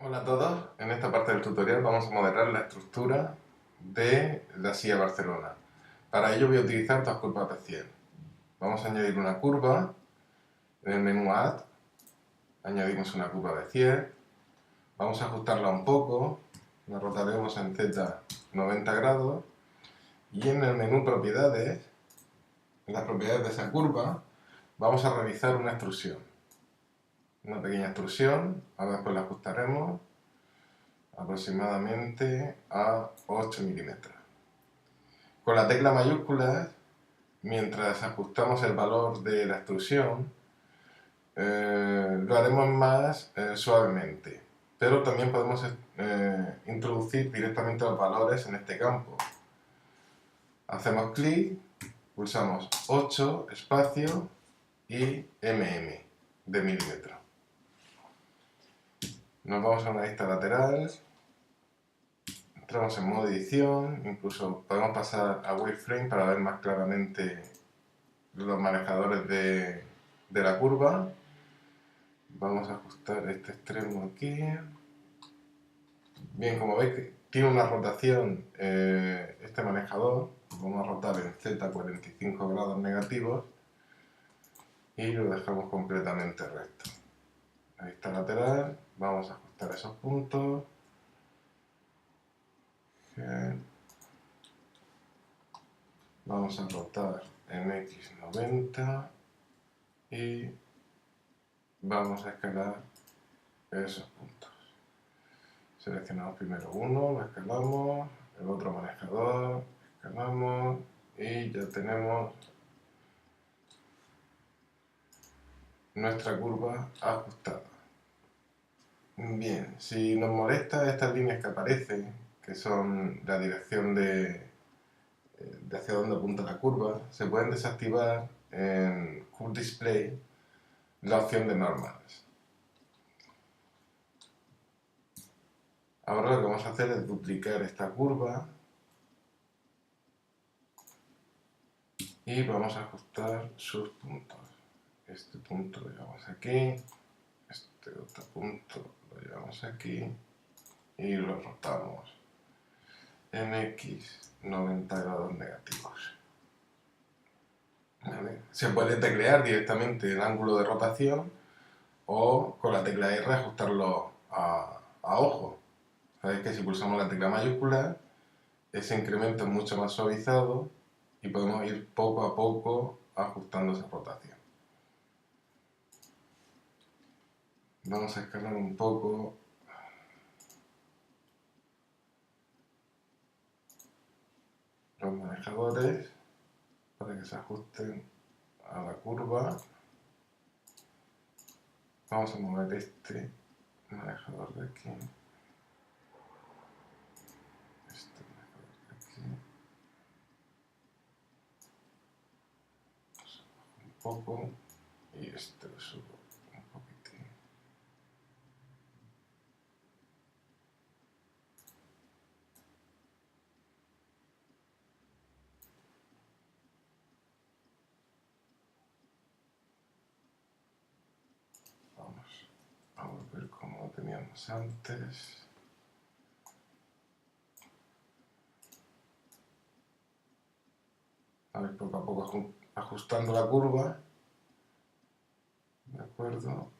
Hola a todos, en esta parte del tutorial vamos a modelar la estructura de la silla Barcelona. Para ello voy a utilizar dos curvas de 100. Vamos a añadir una curva en el menú Add, añadimos una curva de 100, vamos a ajustarla un poco, la rotaremos en Z 90 grados y en el menú Propiedades, en las propiedades de esa curva, vamos a realizar una extrusión. Una pequeña extrusión, ahora después la ajustaremos aproximadamente a 8 milímetros. Con la tecla mayúscula, mientras ajustamos el valor de la extrusión, lo haremos más suavemente, pero también podemos introducir directamente los valores en este campo. Hacemos clic, pulsamos 8, espacio y de milímetro. Nos vamos a una lista lateral, entramos en modo edición, incluso podemos pasar a wireframe para ver más claramente los manejadores de la curva. Vamos a ajustar este extremo aquí. Bien, como veis tiene una rotación este manejador, vamos a rotar en Z 45 grados negativos y lo dejamos completamente recto. La vista lateral, vamos a ajustar esos puntos. Bien. Vamos a rotar en X90 y vamos a escalar esos puntos. Seleccionamos primero uno, lo escalamos, el otro manejador, escalamos y ya tenemos nuestra curva ajustada. Bien, si nos molesta estas líneas que aparecen, que son la dirección de hacia dónde apunta la curva, se pueden desactivar en Curve Display la opción de Normals. Ahora lo que vamos a hacer es duplicar esta curva y vamos a ajustar sus puntos. Este punto lo llevamos aquí, este otro punto lo llevamos aquí y lo rotamos en X 90 grados negativos. ¿Vale? Se puede teclear directamente el ángulo de rotación o con la tecla R ajustarlo a ojo. Sabéis que si pulsamos la tecla mayúscula, ese incremento es mucho más suavizado y podemos ir poco a poco ajustando esa rotación. Vamos a escalar un poco los manejadores para que se ajusten a la curva. Vamos a mover este manejador de aquí, este manejador de aquí, un poco y este lo subo un poquitín. Vamos a volver como lo teníamos antes. A ver, poco a poco ajustando la curva. ¿De acuerdo?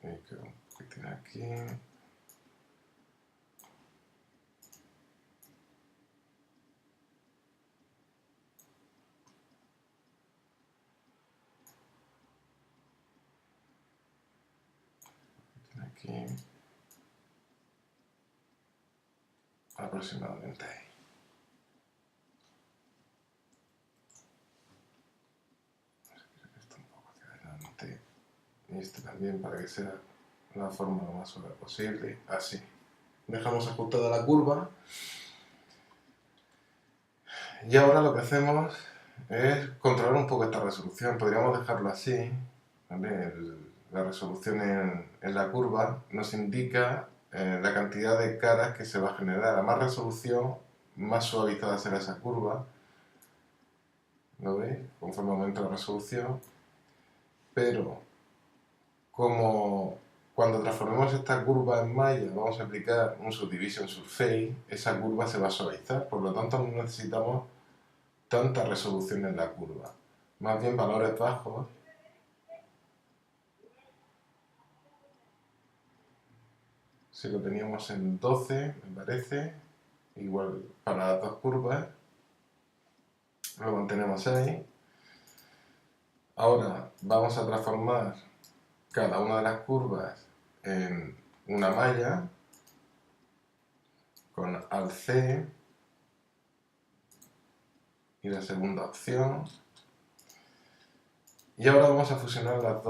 Y queda un poquitín aquí. Aquí. Aproximadamente ahí. Esto un poco hacia adelante. Y este también para que sea la forma lo más suave posible. Así. Dejamos ajustada la curva. Y ahora lo que hacemos es controlar un poco esta resolución. Podríamos dejarlo así. ¿Vale? La resolución en la curva nos indica la cantidad de caras que se va a generar. A más resolución, más suavizada será esa curva. ¿Lo veis? Conforme aumenta la resolución. Pero como cuando transformemos esta curva en malla, vamos a aplicar un subdivision surface, esa curva se va a suavizar, por lo tanto no necesitamos tanta resolución en la curva, más bien valores bajos. Si lo teníamos en 12, me parece, igual para las dos curvas, lo mantenemos ahí. Ahora vamos a transformar cada una de las curvas en una malla con al C y la segunda opción. Y ahora vamos a fusionar las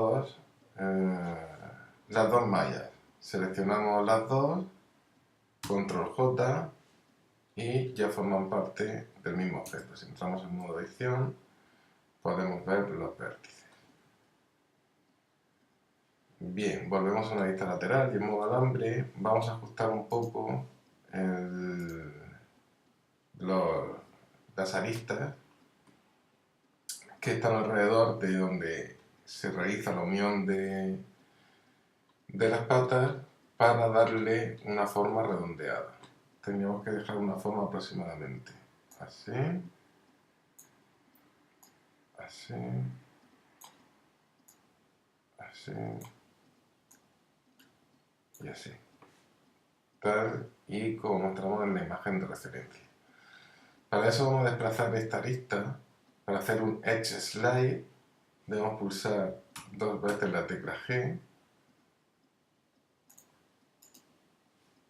dos mallas. Seleccionamos las dos, control J, y ya forman parte del mismo objeto. Si entramos en modo edición, podemos ver los vértices. Bien, volvemos a una vista lateral y en modo alambre vamos a ajustar un poco las aristas que están alrededor de donde se realiza la unión de las patas para darle una forma redondeada. Teníamos que dejar una forma aproximadamente así, así, así y así, tal y como mostramos en la imagen de referencia. Para eso vamos a desplazar esta arista. Para hacer un Edge Slide debemos pulsar dos veces la tecla G.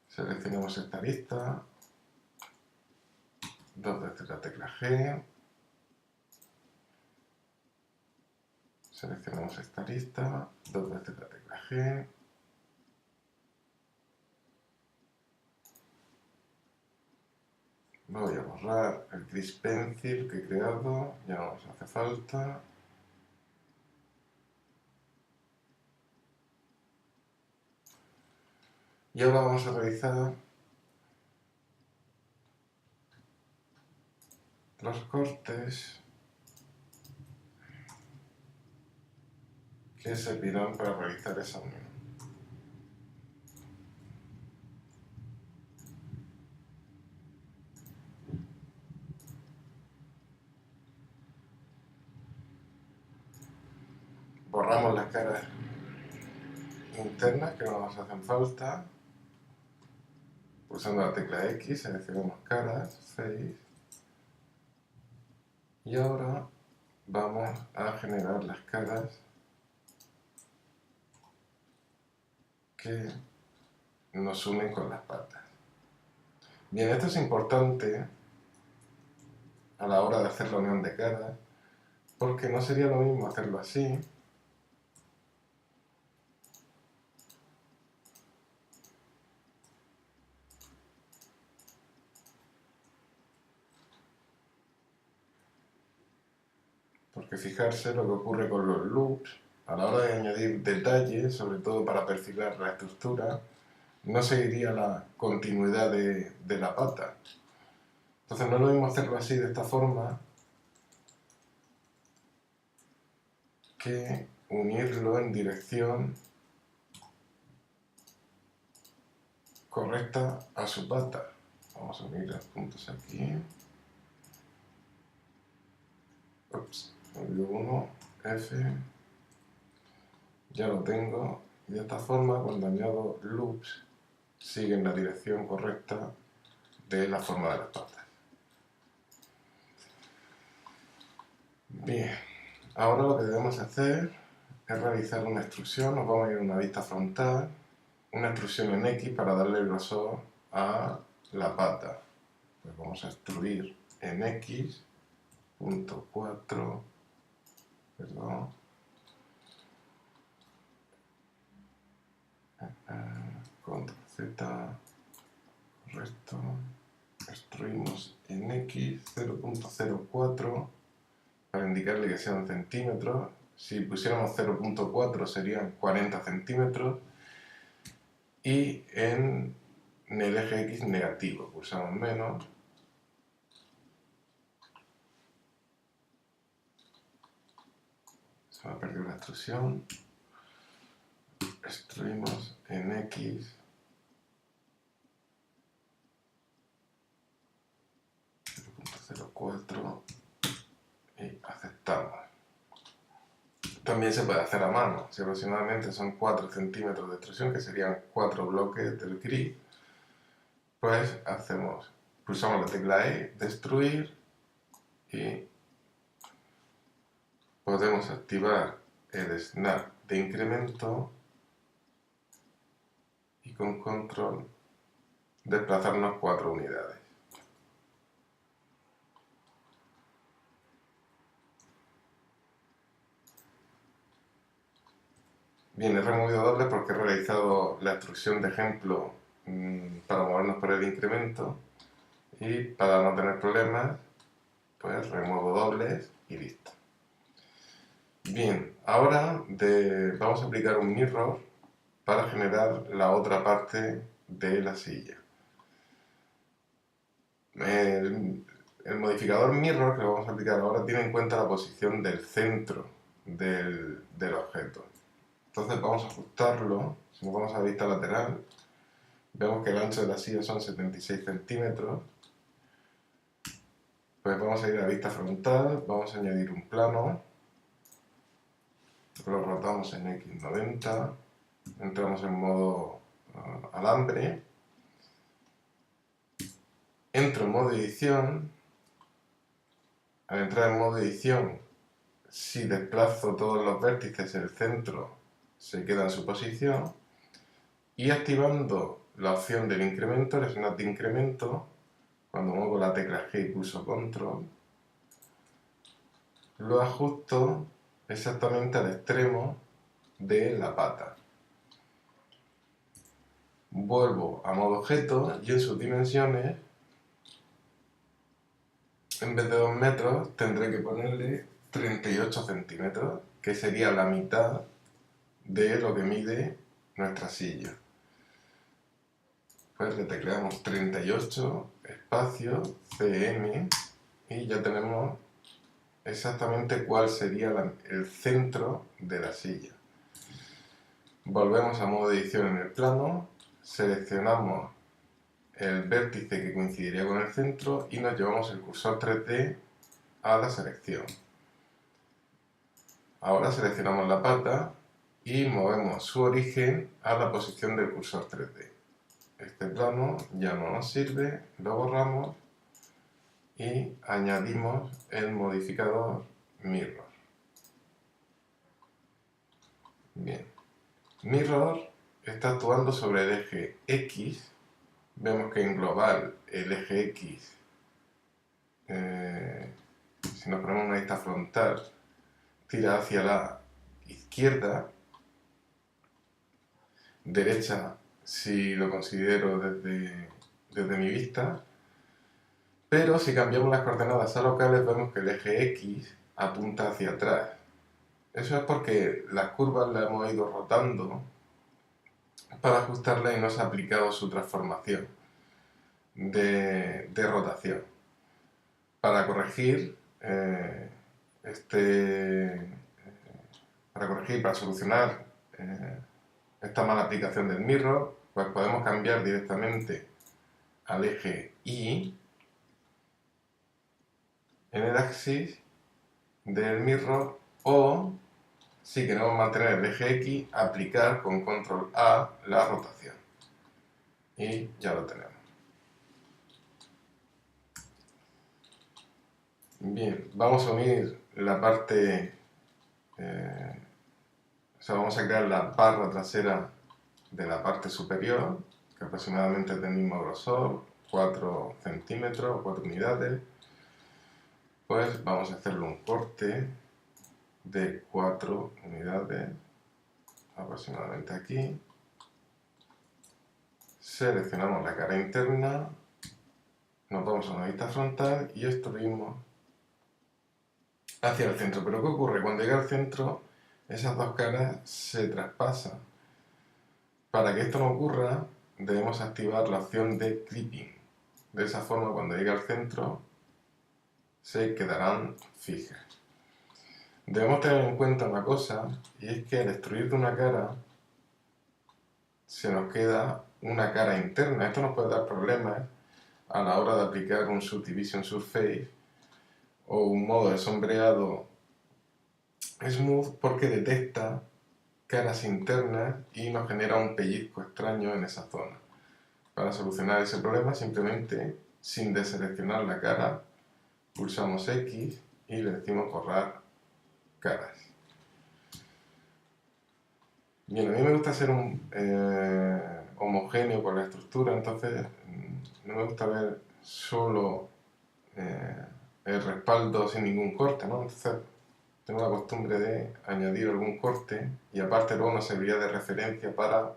Seleccionamos esta arista, dos veces la tecla G. Seleccionamos esta arista, dos veces la tecla G. Voy a borrar el Grease Pencil que he creado, ya no nos hace falta. Y ahora vamos a realizar los cortes que servirán para realizar esa unión. Borramos las caras internas que no nos hacen falta. Pulsando la tecla X, seleccionamos caras, face. Y ahora vamos a generar las caras que nos unen con las patas. Bien, esto es importante a la hora de hacer la unión de caras, porque no sería lo mismo hacerlo así porque fijarse lo que ocurre con los loops a la hora de añadir detalles, sobre todo para perfilar la estructura, no seguiría la continuidad de la pata. Entonces no es lo mismo hacerlo así, de esta forma, que unirlo en dirección correcta a su pata. Vamos a unir los puntos aquí. Ups, me olvidó uno, F. Ya lo tengo. Y de esta forma, cuando añado loops, siguen la dirección correcta de la forma de las patas. Bien, ahora lo que debemos hacer es realizar una extrusión. Nos vamos a ir a una vista frontal, una extrusión en X para darle grosor a la pata. Pues vamos a extruir en X, punto 4, perdón, control Z, correcto, extruimos en X 0.04 para indicarle que sean centímetros. Si pusiéramos 0.4 serían 40 centímetros y en el eje X negativo, pulsamos menos. Se me ha perdido la extrusión. extruimos en X, 0.04 y aceptamos. También se puede hacer a mano, si aproximadamente son 4 centímetros de extrusión, que serían 4 bloques del grid, pues pulsamos la tecla E, destruir, y podemos activar el snap de incremento y con control desplazarnos 4 unidades. Bien, he removido dobles porque he realizado la extrusión de ejemplo para movernos por el incremento, y para no tener problemas pues remuevo dobles y listo. Bien, ahora vamos a aplicar un mirror para generar la otra parte de la silla. El modificador mirror que vamos a aplicar ahora tiene en cuenta la posición del centro del objeto. Entonces vamos a ajustarlo. Si nos vamos a la vista lateral, vemos que el ancho de la silla son 76 centímetros. Pues vamos a ir a la vista frontal, vamos a añadir un plano, lo rotamos en X90, entramos en modo alambre, entro en modo edición. Al entrar en modo edición, si desplazo todos los vértices, el centro se queda en su posición, y activando la opción del incremento, el snap de incremento, cuando muevo la tecla G y pulso control, lo ajusto exactamente al extremo de la pata. Vuelvo a modo objeto y en sus dimensiones, en vez de 2 metros, tendré que ponerle 38 centímetros, que sería la mitad de lo que mide nuestra silla. Pues le tecleamos 38, espacio, cm, y ya tenemos exactamente cuál sería el centro de la silla. Volvemos a modo edición en el plano, seleccionamos el vértice que coincidiría con el centro y nos llevamos el cursor 3D a la selección. Ahora seleccionamos la pata y movemos su origen a la posición del cursor 3D. Este plano ya no nos sirve, lo borramos y añadimos el modificador mirror. Bien, mirror está actuando sobre el eje X. Vemos que en global el eje X, si nos ponemos una vista frontal, tira hacia la izquierda, derecha si lo considero desde mi vista, pero si cambiamos las coordenadas a locales vemos que el eje X apunta hacia atrás. Eso es porque las curvas las hemos ido rotando para ajustarlas y no se ha aplicado su transformación de rotación. Para corregir, para solucionar esta mala aplicación del mirror, pues podemos cambiar directamente al eje Y en el axis del mirror, o si queremos mantener el eje X, aplicar con control A la rotación. Y ya lo tenemos. Bien, vamos a unir la parte, vamos a crear la barra trasera de la parte superior, que aproximadamente es del mismo grosor, 4 centímetros, 4 unidades. Pues vamos a hacerle un corte de 4 unidades, aproximadamente aquí. Seleccionamos la cara interna, nos vamos a una vista frontal y extruimos hacia el centro. Pero ¿qué ocurre? Cuando llega al centro, esas dos caras se traspasan. Para que esto no ocurra, debemos activar la opción de clipping. De esa forma, cuando llegue al centro, se quedarán fijas. Debemos tener en cuenta una cosa, y es que al extruir de una cara, se nos queda una cara interna. Esto nos puede dar problemas a la hora de aplicar un Subdivision Surface o un modo de sombreado Smooth, porque detecta caras internas y nos genera un pellizco extraño en esa zona. Para solucionar ese problema, simplemente, sin deseleccionar la cara, pulsamos X y le decimos borrar caras. Bien, a mí me gusta ser homogéneo con la estructura, entonces no me gusta ver solo el respaldo sin ningún corte, ¿no? Entonces tengo la costumbre de añadir algún corte y aparte luego nos serviría de referencia para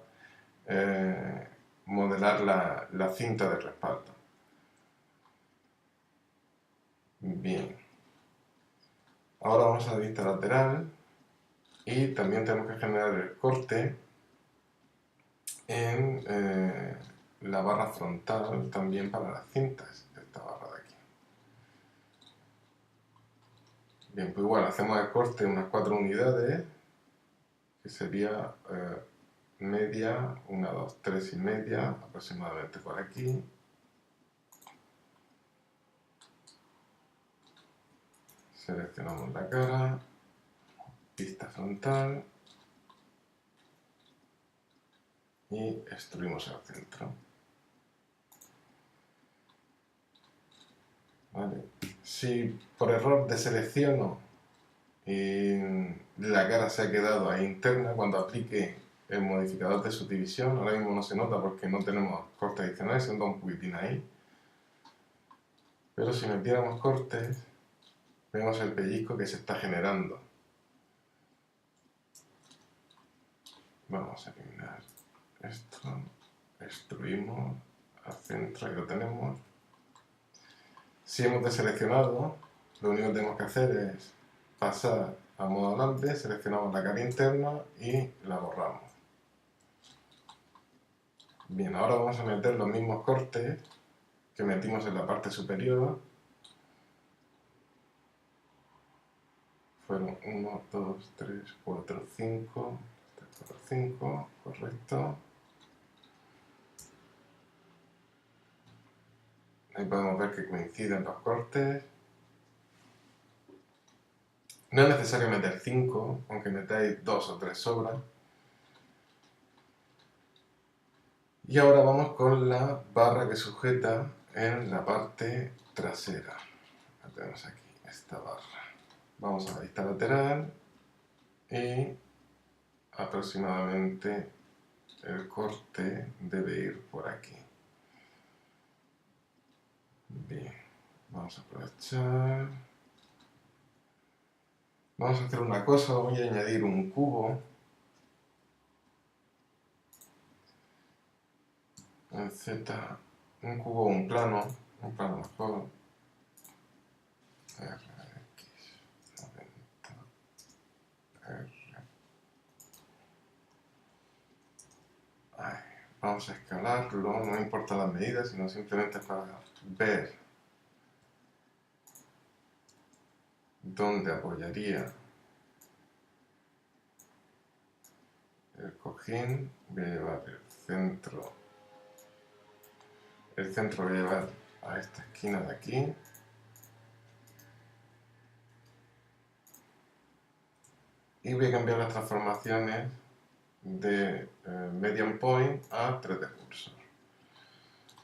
modelar la cinta de respaldo. Bien, ahora vamos a la vista lateral y también tenemos que generar el corte en la barra frontal también para las cintas, esta barra de aquí. Bien, pues igual hacemos el corte en unas 4 unidades, que sería media, 1, 2, 3 y media, aproximadamente por aquí. Seleccionamos la cara, vista frontal y extruimos al centro. ¿Vale? Si por error deselecciono y la cara se ha quedado ahí interna, cuando aplique el modificador de subdivisión, ahora mismo no se nota porque no tenemos cortes adicionales, se nota un poquitín ahí. Pero si metiéramos cortes, vemos el pellizco que se está generando. Vamos a eliminar esto, extruimos al centro y lo tenemos. Si hemos deseleccionado, lo único que tenemos que hacer es pasar a modo adelante, seleccionamos la cara interna y la borramos. Bien, ahora vamos a meter los mismos cortes que metimos en la parte superior. Fueron 1, 2, 3, 4, 5, 4, 5, correcto. Ahí podemos ver que coinciden los cortes. No es necesario meter 5, aunque metáis 2 o 3 sobran. Y ahora vamos con la barra que sujeta en la parte trasera. La tenemos aquí, esta barra. Vamos a la vista lateral y aproximadamente el corte debe ir por aquí. Bien, vamos a aprovechar. Vamos a hacer una cosa, voy a añadir un cubo en Z, un cubo o un plano mejor. RX 90 R. Ahí. Vamos a escalarlo, no importa las medidas, sino simplemente para ver dónde apoyaría el cojín. Voy a llevar el centro voy a llevar a esta esquina de aquí. Y voy a cambiar las transformaciones de median point a 3D cursor.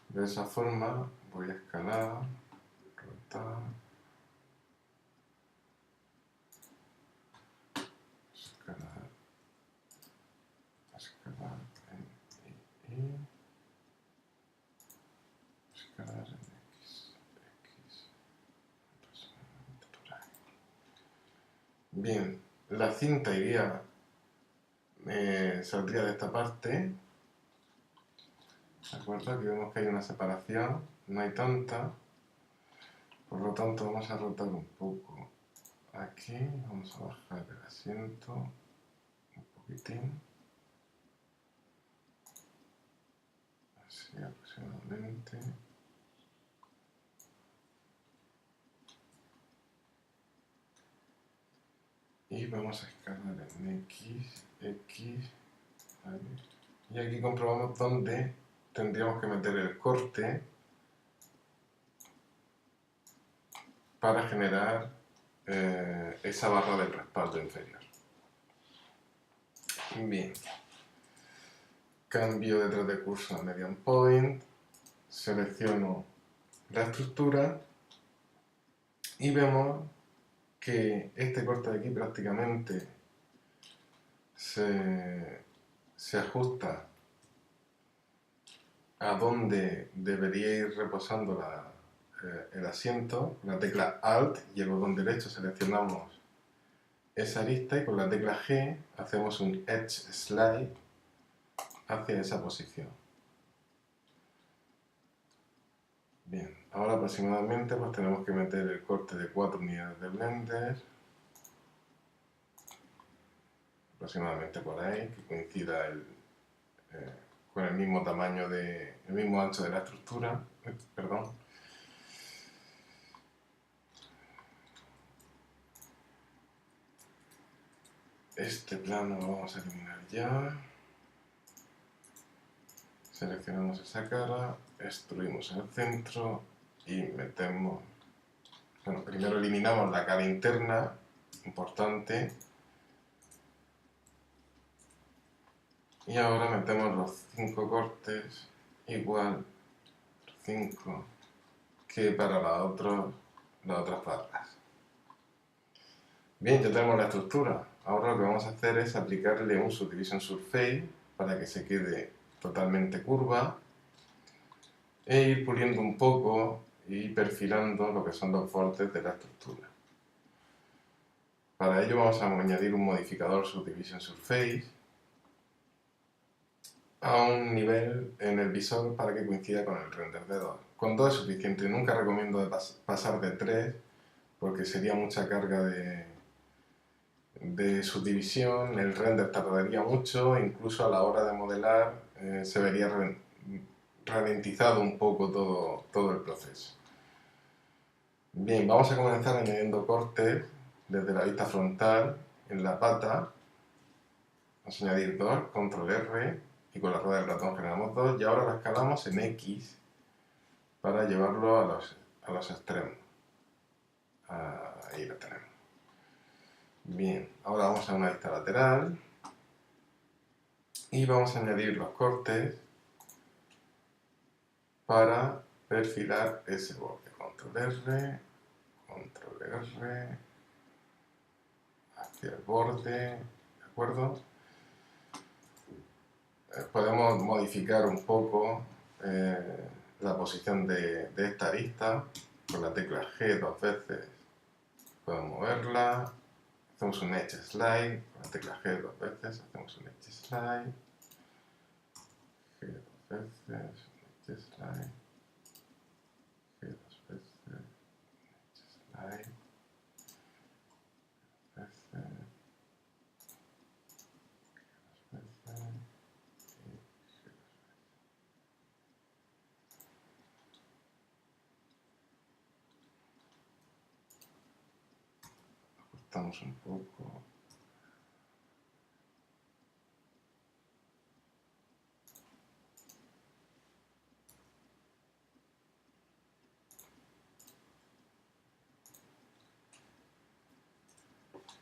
De esa forma voy a escalar, rotar, escalar, escalar y escalar en X, aproximadamente por ahí. Bien, la cinta iría, saldría de esta parte. ¿De acuerdo? Aquí vemos que hay una separación, no hay tanta, por lo tanto vamos a rotar un poco aquí, vamos a bajar el asiento un poquitín, así aproximadamente. Y vamos a escalar en X, ¿vale? Y aquí comprobamos dónde tendríamos que meter el corte para generar esa barra del respaldo inferior. Bien, cambio de 3 de curso a median point, selecciono la estructura y vemos que este corte de aquí prácticamente se ajusta a donde debería ir reposando el asiento. Con la tecla Alt y el botón derecho seleccionamos esa arista y con la tecla G hacemos un Edge Slide hacia esa posición. Bien, ahora aproximadamente pues tenemos que meter el corte de 4 unidades de Blender, aproximadamente por ahí, que coincida con el mismo tamaño el mismo ancho de la estructura, perdón. Este plano lo vamos a eliminar ya. Seleccionamos esa cara, extruimos el centro y metemos... Bueno, primero eliminamos la cara interna, importante. Y ahora metemos los 5 cortes, igual 5 que para las otras barras. Bien, ya tenemos la estructura. Ahora lo que vamos a hacer es aplicarle un Subdivision Surface para que se quede totalmente curva e ir puliendo un poco y perfilando lo que son los bordes de la estructura. Para ello vamos a añadir un modificador Subdivision Surface a un nivel en el visor para que coincida con el render de 2. Con 2 es suficiente, nunca recomiendo pasar de 3 porque sería mucha carga de subdivisión, el render tardaría mucho, incluso a la hora de modelar se vería ralentizado un poco todo el proceso. Bien, vamos a comenzar añadiendo cortes desde la vista frontal en la pata. Vamos a añadir 2, control R, y con la rueda del ratón generamos 2, y ahora la escalamos en X para llevarlo a los extremos. Ahí lo tenemos. Bien, ahora vamos a una vista lateral y vamos a añadir los cortes para perfilar ese borde. Control R, hacia el borde, ¿de acuerdo? Podemos modificar un poco la posición de esta arista con la tecla G 2 veces. Podemos moverla, hacemos un Edge Slide, con la tecla G 2 veces, hacemos un Edge Slide, G 2 veces, un Edge Slide, G 2 veces, Edge Slide, veces, ajustamos un poco.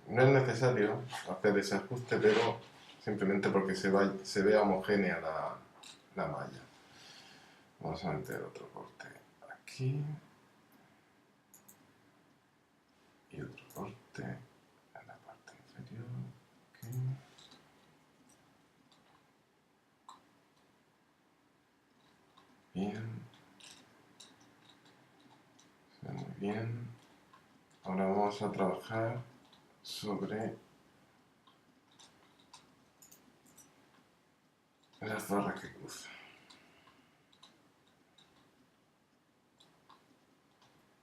No es necesario hacer ese ajuste, pero simplemente porque se vea homogénea la malla. Vamos a meter otro corte aquí y otro corte en la parte inferior. Aquí. Bien, se ve muy bien. Ahora vamos a trabajar sobre las barras que cruzan.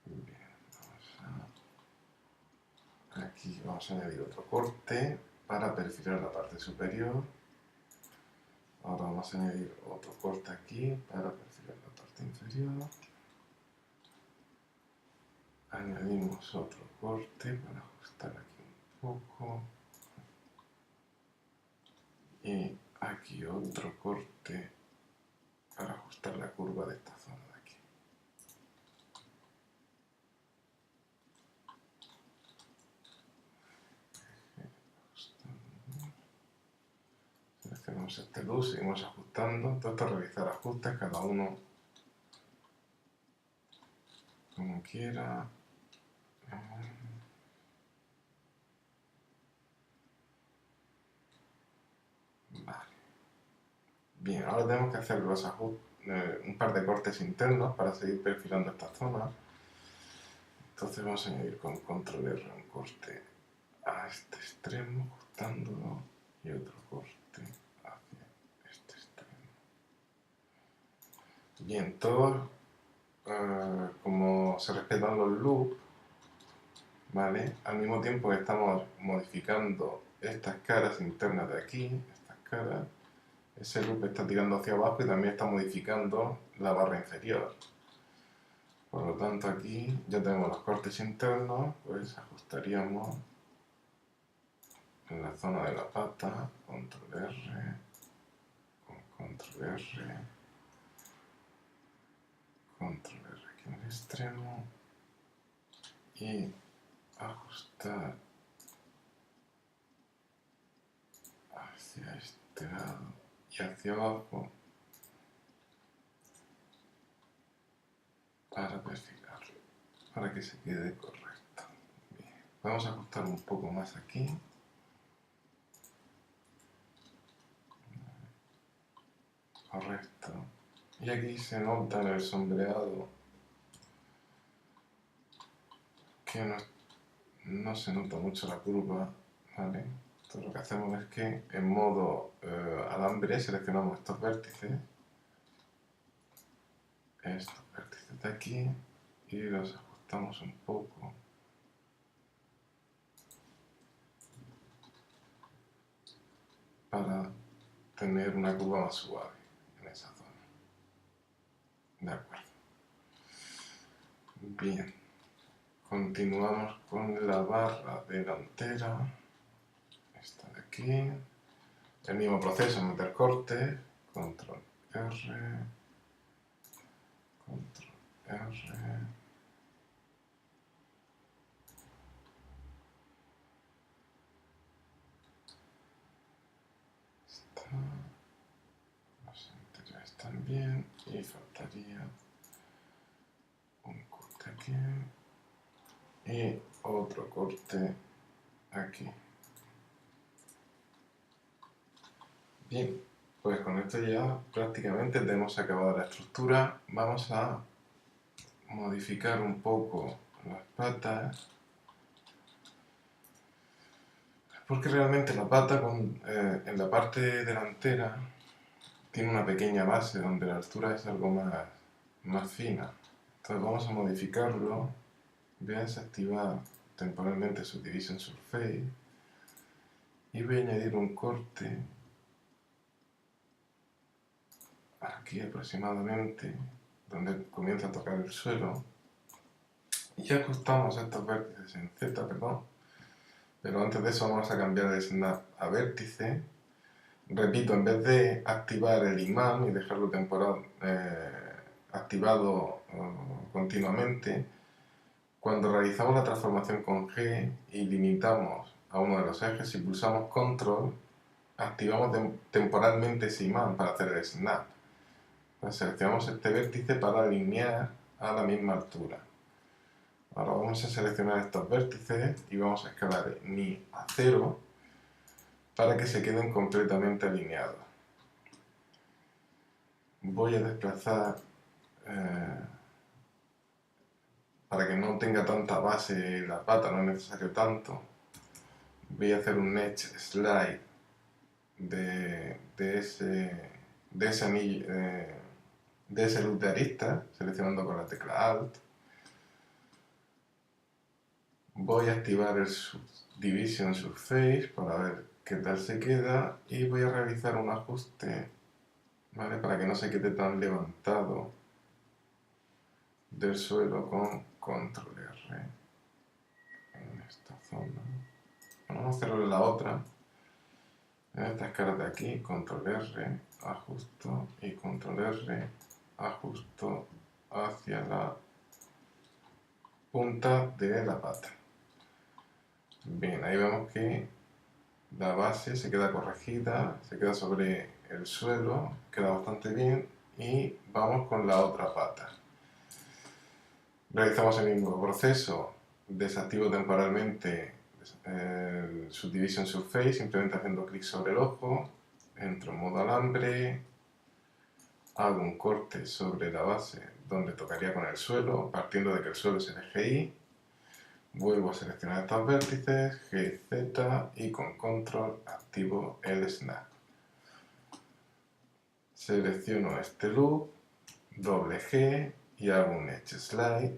Bien, aquí vamos a añadir otro corte para perfilar la parte superior. Ahora vamos a añadir otro corte aquí para perfilar la parte inferior. Añadimos otro corte para ajustar aquí un poco. Y aquí otro corte para ajustar la curva de esta zona de aquí. Seleccionamos este luz, seguimos ajustando. Todo esto es realizar ajustes, cada uno como quiera. Vale. Bien, ahora tenemos que hacer los un par de cortes internos para seguir perfilando esta zona. Entonces vamos a añadir con control R un corte a este extremo, ajustándolo, y otro corte hacia este extremo. Bien, todos como se respetan los loops, ¿vale? Al mismo tiempo que estamos modificando estas caras internas de aquí, estas caras, ese loop está tirando hacia abajo y también está modificando la barra inferior. Por lo tanto aquí ya tenemos los cortes internos, pues ajustaríamos en la zona de la pata, control R, con control R, control R aquí en el extremo y ajustar hacia este lado y hacia abajo para perfilarlo, para que se quede correcto. Bien. Vamos a ajustar un poco más aquí. Correcto. Y aquí se nota en el sombreado que no se nota mucho la curva, ¿vale? Entonces lo que hacemos es que en modo alambre seleccionamos estos vértices de aquí y los ajustamos un poco para tener una curva más suave en esa zona. De acuerdo. Bien. Continuamos con la barra delantera. Esta de aquí. El mismo proceso, meter corte, control R, control R. Los anteriores también. Y faltaría un corte aquí. Y otro corte aquí. Bien, pues con esto ya prácticamente tenemos acabado la estructura. Vamos a modificar un poco las patas, porque realmente la pata en la parte delantera tiene una pequeña base donde la altura es algo más fina. Entonces vamos a modificarlo. Voy a desactivar temporalmente Subdivision Surface y voy a añadir un corte aquí aproximadamente, donde comienza a tocar el suelo, y ajustamos estos vértices en Z, perdón, pero antes de eso vamos a cambiar de snap a vértice. Repito, en vez de activar el imán y dejarlo activado continuamente, cuando realizamos la transformación con G y limitamos a uno de los ejes y pulsamos control, activamos temporalmente ese imán para hacer el snap. Entonces seleccionamos este vértice para alinear a la misma altura. Ahora vamos a seleccionar estos vértices y vamos a escalar ni a 0 para que se queden completamente alineados. Voy a desplazar para que no tenga tanta base la pata, no es necesario tanto. Voy a hacer un edge slide de ese anillo, de ese loop de arista, seleccionando con la tecla Alt. Voy a activar el Subdivision Surface para ver qué tal se queda y voy a realizar un ajuste, ¿vale? Para que no se quede tan levantado del suelo con control R en esta zona. Bueno, vamos a hacerlo en la otra. En estas caras de aquí, control R, ajusto y control R, ajusto hacia la punta de la pata. Bien, ahí vemos que la base se queda corregida, se queda sobre el suelo, queda bastante bien, y vamos con la otra pata. Realizamos el mismo proceso, desactivo temporalmente el Subdivision Surface, simplemente haciendo clic sobre el ojo, entro en modo alambre, hago un corte sobre la base donde tocaría con el suelo, partiendo de que el suelo es el eje Y, vuelvo a seleccionar estos vértices, G, Z, y con control activo el snap. Selecciono este loop, doble G y hago un edge slide,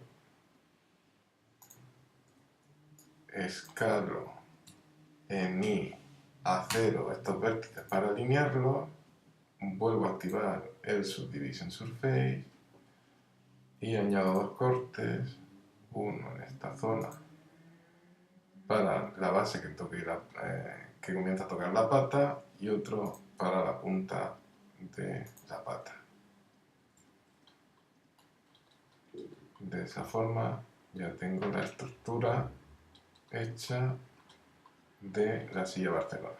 escalo en Y a 0 estos vértices para alinearlos, vuelvo a activar el Subdivision Surface y añado dos cortes, uno en esta zona para la base que comienza a tocar la pata y otro para la punta de la pata. De esa forma ya tengo la estructura hecha de la silla Barcelona.